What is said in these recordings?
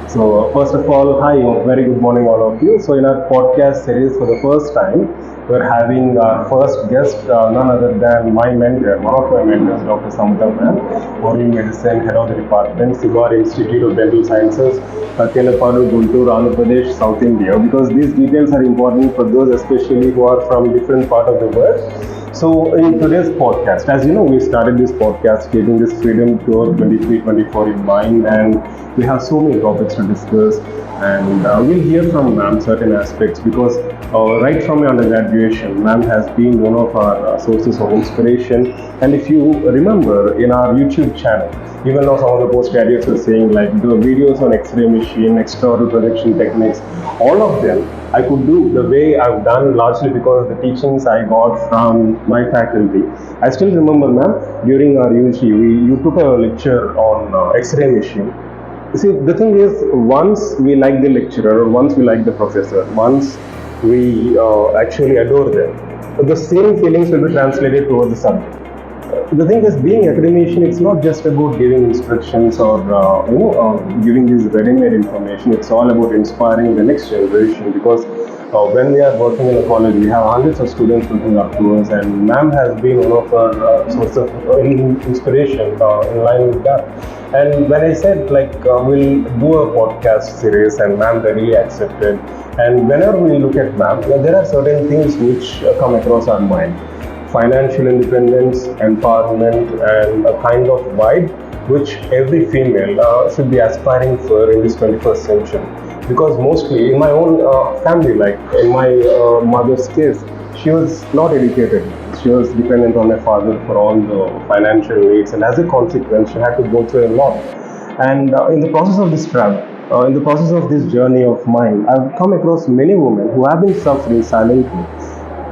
So, first of all, hi, very good morning, all of you. So, in our podcast series, for the first time, we're having our first guest, none other than my mentor, one of my mentors, Dr. Samudra Ma'am, Oriental Medicine, Head of the Department, Sigar Institute of Dental Sciences, Telapadu, Guntur, Andhra Pradesh, South India, because these details are important for those especially who are from different part of the world. So in today's podcast, as you know, we started this podcast keeping this Freedom Tour 23-24 in mind, and we have so many topics to discuss, and we'll hear from ma'am certain aspects because right from your undergraduation, ma'am has been one of our sources of inspiration. And if you remember in our YouTube channel, even though some of the postgraduates are saying like the videos on X-ray machine, extraoral projection techniques, all of them I could do the way I've done largely because of the teachings I got from my faculty. I still remember, ma'am, during our UG, you took a lecture on X-ray machine. See, the thing is, once we like the lecturer, or once we like the professor, once we actually adore them, the same feelings will be translated towards the subject. The thing is, being academician, it's not just about giving instructions or giving this ready-made information. It's all about inspiring the next generation because when we are working in a college, we have hundreds of students looking up to us, and ma'am has been one of our source of inspiration in line with that. And when I said like we'll do a podcast series, and ma'am readily accepted. And whenever we look at ma'am, there are certain things which come across our mind. Financial independence, empowerment, and a kind of vibe which every female should be aspiring for in this 21st century. Because mostly in my own family, like in my mother's case, she was not educated. She was dependent on my father for all the financial needs, and as a consequence, she had to go through a lot. And in the process of this travel, in the process of this journey of mine, I've come across many women who have been suffering silently,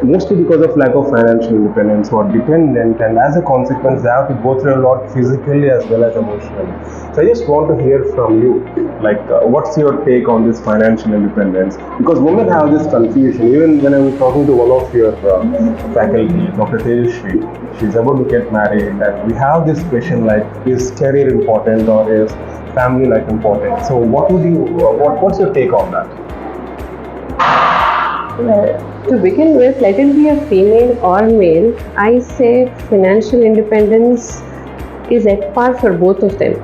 mostly because of lack of financial independence or dependent, and as a consequence they have to go through a lot physically as well as emotionally. So I just want to hear from you, like what's your take on this financial independence, because women have this confusion. Even when I was talking to one of your faculty, Dr. Tejashri, she's about to get married, and we have this question like, is career important or is family life important? So what would you what's your take on that? Well, to begin with, let it be a female or male, I say financial independence is at par for both of them.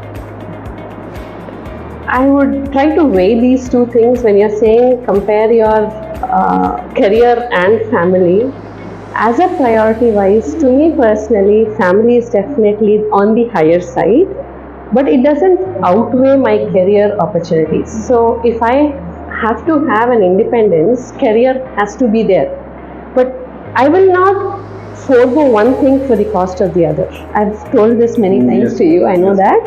I would try to weigh these two things when you're saying compare your career and family. As a priority wise, to me personally, family is definitely on the higher side, but it doesn't outweigh my career opportunities. So if I have to have an independence, career has to be there. But I will not forego one thing for the cost of the other. I've told this many times Yes. to you, I know that.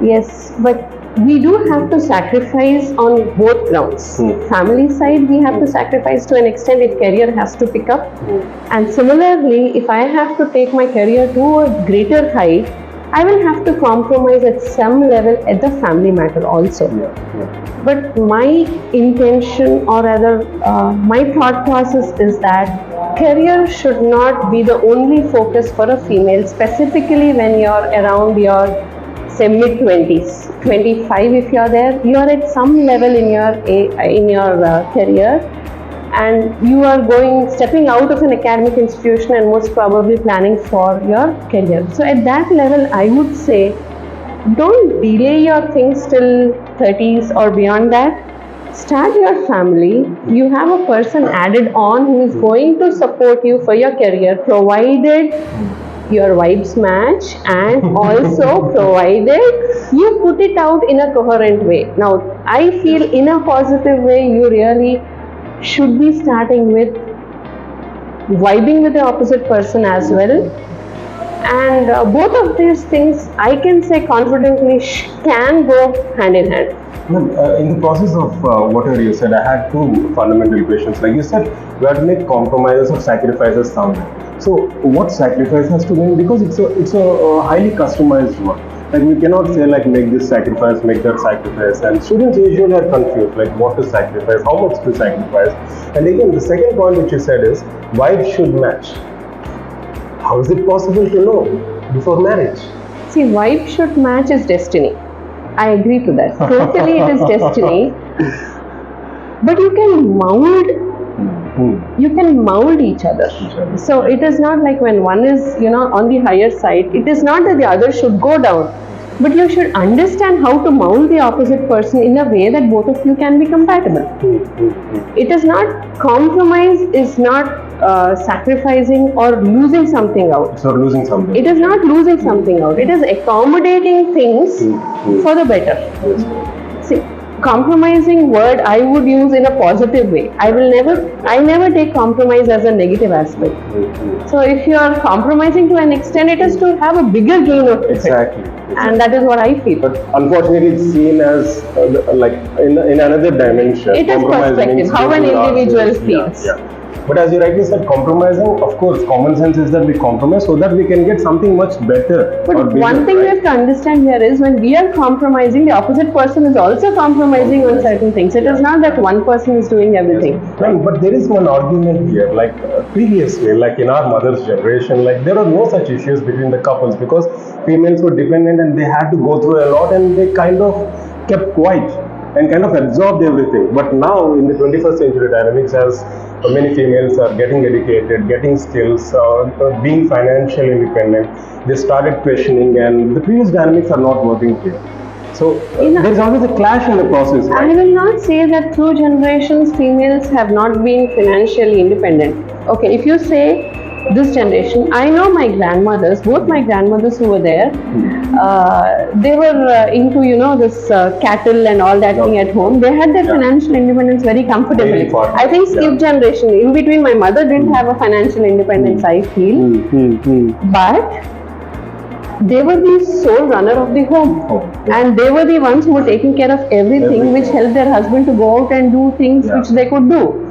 Yes, but we do have to sacrifice on both grounds. Family side, we have to sacrifice to an extent if career has to pick up. And similarly, if I have to take my career to a greater height, I will have to compromise at some level at the family matter also. But my intention, or rather my thought process is that career should not be the only focus for a female, specifically when you're around your say mid-20s, 25 if you're there, you're at some level in your career, and you are stepping out of an academic institution and most probably planning for your career. So at that level, I would say, don't delay your things till 30s or beyond that. Start your family. You have a person added on who is going to support you for your career, provided your vibes match, and also provided you put it out in a coherent way. Now, I feel in a positive way, you really should be starting with vibing with the opposite person as well. And both of these things, I can say confidently, can go hand in hand. In the process of whatever you said, I had two fundamental questions. Like you said, we have to make compromises or sacrifices somewhere. So, what sacrifice has to be? Because it's a highly customized work. Like we cannot say like make this sacrifice, make that sacrifice, and students usually are confused like what to sacrifice, how much to sacrifice. And again, the second point which you said is why it should match. How is it possible to know before marriage? See, vibe should match is destiny. I agree to that. Totally, it is destiny. But you can mold each other. So it is not like when one is, on the higher side, it is not that the other should go down. But you should understand how to mold the opposite person in a way that both of you can be compatible. It is not compromise, is not sacrificing or losing something out. So losing something. It is not losing something out. It is accommodating things for the better. See, compromising word I would use in a positive way. I never take compromise as a negative aspect. So if you are compromising to an extent, it is to have a bigger gain of effect. Exactly. And that is what I feel. But unfortunately, it's seen as like in another dimension. It is Compromise perspective, means how an losing individual ourselves. feels. Yeah. But as you rightly said, compromising, of course, common sense is that we compromise so that we can get something much better. But or bigger, one thing we right? have to understand here is when we are compromising, the opposite person is also compromising on certain things. It is not that one person is doing everything. Right, but there is one argument here, like previously, like in our mother's generation, like there were no such issues between the couples because females were dependent and they had to go through a lot and they kind of kept quiet and kind of absorbed everything. But now in the 21st century dynamics, as many females are getting educated, getting skills, being financially independent, they started questioning and the previous dynamics are not working here. So there is always a clash in the process. I Right? will not say that through generations females have not been financially independent. Okay, if you say this generation, I know my grandmothers, both my grandmothers who were there, they were into this cattle and all that thing at home. They had their financial independence very comfortably. Very important. I think skip generation, in between my mother didn't have a financial independence, I feel. But they were the sole runner of the home. And they were the ones who were taking care of everything, which helped their husband to go out and do things which they could do.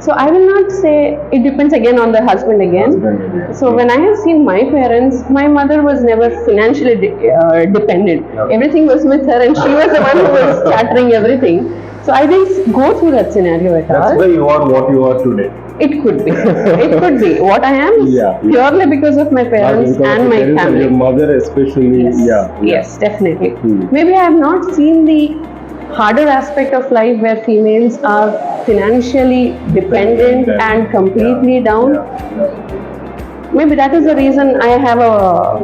So I will not say, it depends again on the husband again. So when I have seen my parents, my mother was never financially dependent. Everything was with her and she was the one who was scattering everything. So I didn't go through that scenario at That's all. why you are what you are today. It could be. It could be. What I am is purely because of my parents Because and of my your parents and family. your mother especially. Yes, yes, definitely. Maybe I have not seen the harder aspect of life where females are financially dependent and completely down. Maybe that is the reason I have a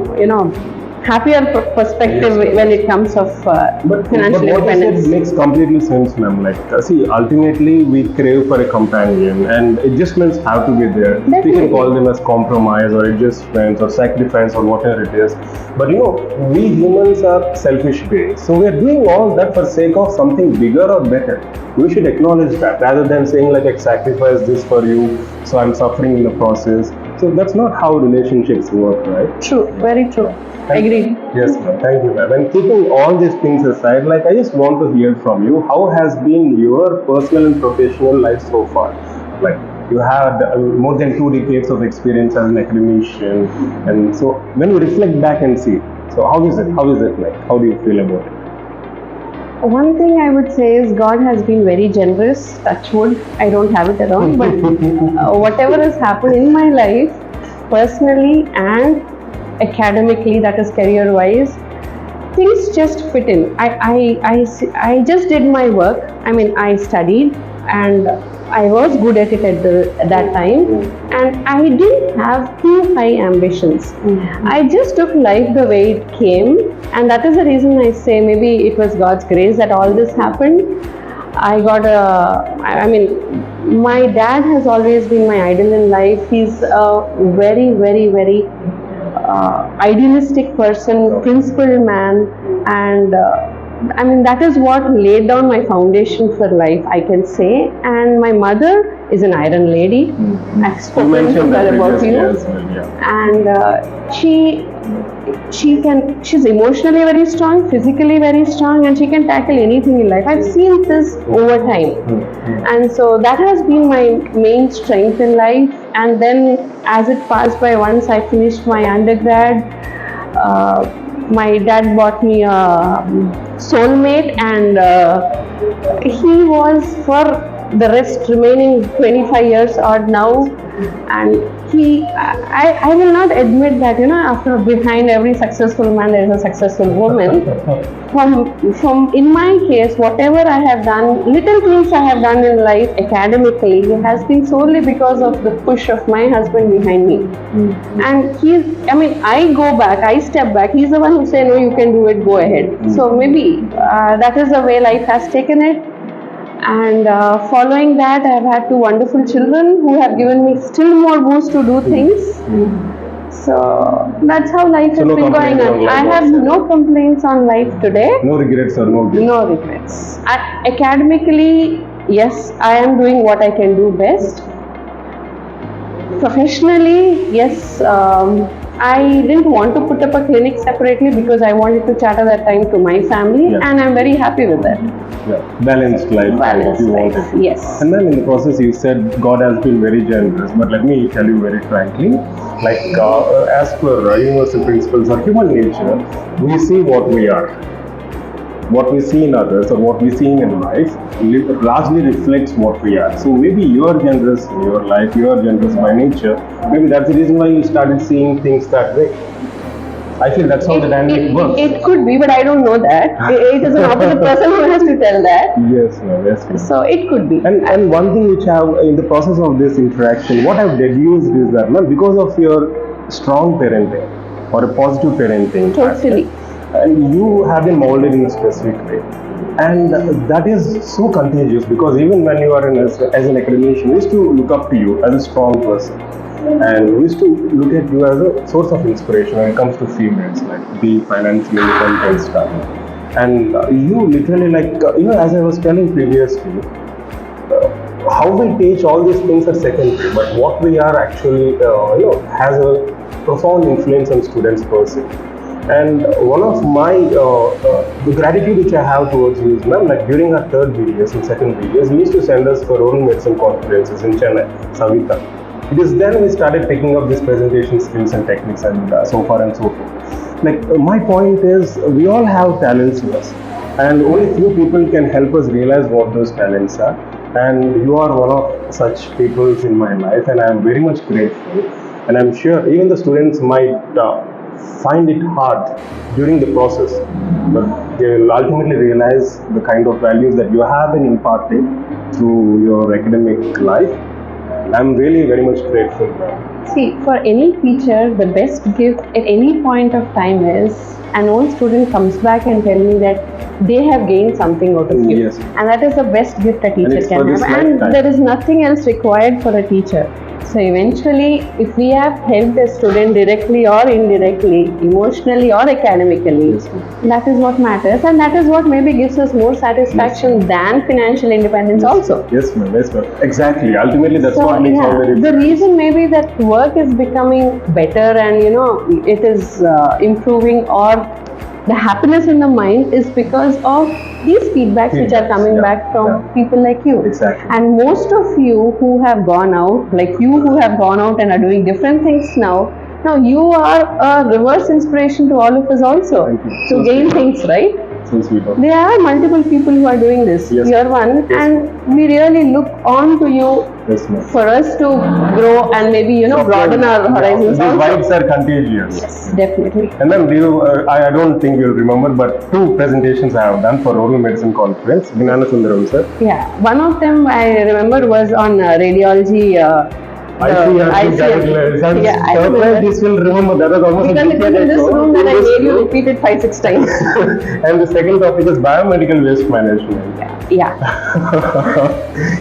happier perspective when it comes of But financial what you independence. said makes completely sense, ma'am. Like, see, ultimately we crave for a companion, and adjustments have to be there. We Definitely. can call them as compromise or adjustments or sacrifice or whatever it is. But we humans are selfish beings, so we are doing all that for sake of something bigger or better. We should acknowledge that rather than saying like I sacrifice this for you, so I'm suffering in the process. So that's not how relationships work, right? True, very true. Agreed. Yes, ma'am. Thank you, ma'am. And keeping all these things aside, like I just want to hear from you, how has been your personal and professional life so far? Like you had more than 2 decades of experience as an academician, and so when you reflect back and see, so how is it? How is it like? How do you feel about it? One thing I would say is God has been very generous. Touch wood, I don't have it around, but whatever has happened in my life, personally and academically, that is career-wise, things just fit in. I just did my work. I mean, I studied and I was good at it at that time, and I didn't have too high ambitions. I just took life the way it came, and that is the reason I say maybe it was God's grace that all this happened. My dad has always been my idol in life. He's a very, very, very idealistic person, principled man, and that is what laid down my foundation for life, I can say. And my mother is an iron lady. I've spoken to her about you. And she's emotionally very strong, physically very strong, and she can tackle anything in life. I've seen this over time. And so that has been my main strength in life. And then as it passed by, once I finished my undergrad, my dad bought me a soulmate, and he was for the rest remaining 25 years odd now, and I will not admit that, you know, after behind every successful man there is a successful woman. From in my case, whatever I have done, little things I have done in life academically has been solely because of the push of my husband behind me. And I go back, I step back. He's the one who said, no, you can do it, go ahead. So maybe that is the way life has taken it. And following that, I've had two wonderful children who have given me still more boost to do things. So that's how life has no been going complaints on on. life I have also. no complaints on life today. No regrets or no guilt. No regrets. Academically, yes, I am doing what I can do best. Professionally, yes, I didn't want to put up a clinic separately because I wanted to charter that time to my family, Yeah. and I'm very happy with that. Yeah. Balanced life. Balanced you life, wanted. yes. And then in the process, you said God has been very generous. But let me tell you very frankly, like as per universal principles of human nature, we see what we are. What we see in others or what we see in life largely reflects what we are. So maybe you are generous in your life, you are generous by nature. Maybe that's the reason why you started seeing things that way. I feel that's how the dynamic works. It could be, but I don't know that. It is an opposite person who has to tell that. Yes, no, yes. No. So it could be. And one thing which I have in the process of this interaction, what I've deduced is that because of your strong parenting or a positive parenting, Totally. and you have been molded in a specific way, and that is so contagious because even when you are as an academician, we used to look up to you as a strong person, and we used to look at you as a source of inspiration when it comes to females, like be financially independent and stuff. And you literally, as I was telling previously, how we teach all these things are secondary, but what we are actually, has a profound influence on students per se. And one of my the gratitude which I have towards you is, ma'am, like during our third videos and second videos, we used to send us for oral medicine conferences in Chennai, Savita. It is then we started picking up these presentation skills and techniques and so far and so forth. My point is, we all have talents in us, and only few people can help us realize what those talents are. And you are one of such people in my life, and I am very much grateful. And I'm sure even the students might find it hard during the process, but they will ultimately realize the kind of values that you have been imparting through your academic life. I'm really very much grateful. See, for any teacher, the best gift at any point of time is an old student comes back and tell me that they have gained something out of you. Yes. And that is the best gift a teacher it's can for have. this And lifetime. there is nothing else required for a teacher. So eventually, if we have helped a student directly or indirectly, emotionally or academically, Yes. that is what matters, and that is what maybe gives us more satisfaction than financial independence also. Yes, ma'am. Yes, ma'am. Exactly. Ultimately, that's So what makes all the the reason maybe that work is becoming better and it is improving, or the happiness in the mind is because of these feedbacks which are coming Yeah, back from yeah. people like you. Exactly. And most of you who have gone out, like you who have gone out and are doing different things now you are a reverse inspiration to all of us also Thank you. to So gain sweet. things, right? So sweet of you. There are multiple people who are doing this. Yes. You're one, Yes. and we really look on to you Yes, ma'am. for us to grow and maybe broaden our horizons These also. vibes are contagious. Yes, definitely. And then I don't think you'll remember, but 2 presentations I have done for oral medicine conference, Gnana Sundaram sir. Yeah, one of them I remember was on radiology. I see her ICM. Yeah, I remember. This will remember, that was almost Because it was in this room that I made you repeat it 5-6 times. And the second topic is biomedical waste management. Yeah,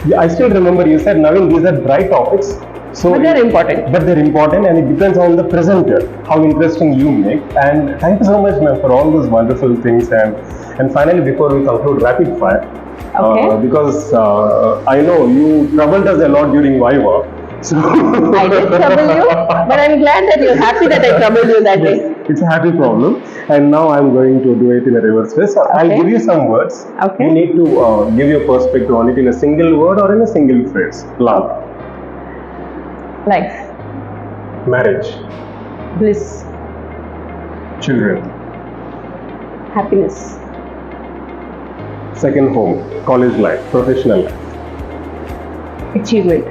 Yeah, I still remember you said, Naveen, these are dry topics. So but they're important. But they're important, and it depends on the presenter, how interesting you make. And thank you so much, ma'am, for all those wonderful things. And finally, before we conclude, rapid fire. Okay. Because I know you troubled us a lot during Viva. So I did trouble you, but I'm glad that you're happy that I troubled you that day. Yes, it's a happy problem. And now I'm going to do it in a reverse way. So I'll Okay. give you some words. Okay. You need to give your perspective on it in a single word or in a single phrase. Love, Life, marriage, bliss, children, happiness, second home, college life, professional life, achievement,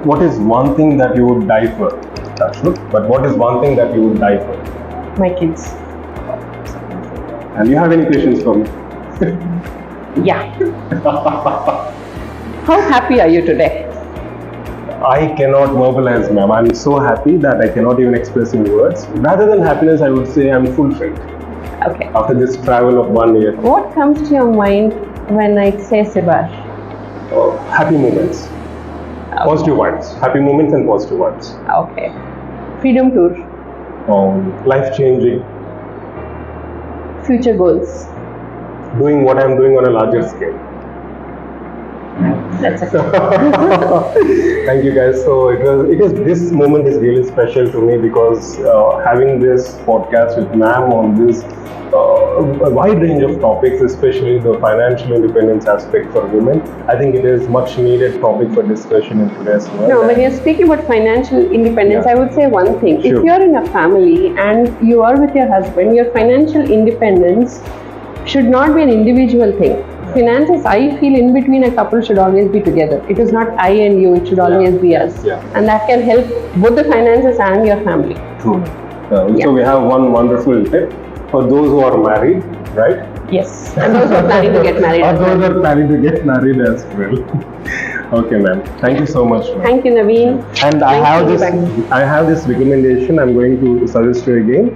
what is one thing that you would die for? Ashok, but what is one thing that you would die for? My kids. And you have any questions for me? Yeah. How happy are you today? I cannot verbalize, ma'am. I'm so happy that I cannot even express in words. Rather than happiness, I would say I'm fulfilled Okay. after this travel of 1 year. What comes to your mind when I say Sibash? Happy moments, positive vibes, happy moments and positive vibes. Okay. Freedom tour. Life changing, Future goals. doing what I'm doing on a larger scale. That's it. Thank you guys. So it was this moment is really special to me because having this podcast with ma'am on this a wide range of topics, especially the financial independence aspect for women, I think it is much needed topic for discussion in today's world. No, when you're speaking about financial independence, Yeah. I would say one thing. Sure. If you're in a family and you are with your husband, your financial independence should not be an individual thing. Finances, I feel, in between a couple should always be together. It is not I and you, it should always be us. Yeah. And that can help both the finances and your family. True. Yeah. So we have one wonderful tip for those who are married, right? Yes. And those who are planning to get married. Or as well. those who are planning to get married as well. Okay, ma'am. Thank you so much, ma'am. Thank you, Naveen. And I Nice have to be this. back. I have this recommendation. I'm going to suggest you again.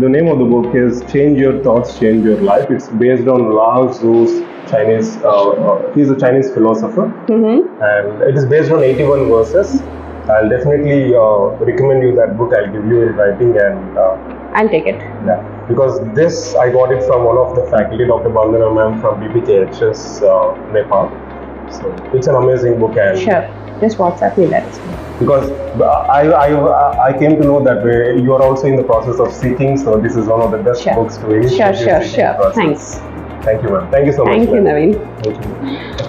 The name of the book is "Change Your Thoughts, Change Your Life." It's based on Lao Tzu's Chinese. He's a Chinese philosopher, Mm-hmm. and it is based on 81 verses. I'll definitely recommend you that book. I'll give you in writing and. I'll take it. Yeah, because this I got it from one of the faculty, Dr. Bandana ma'am from BPKHS Nepal. So it's an amazing book, and Sure. Just WhatsApp me that. because I came to know that you are also in the process of seeking, so this is one of the best Sure. books to read. Sure. Thanks. Thank you, ma'am. Thank you so much. Thank you, ma'am. Naveen. Thank you.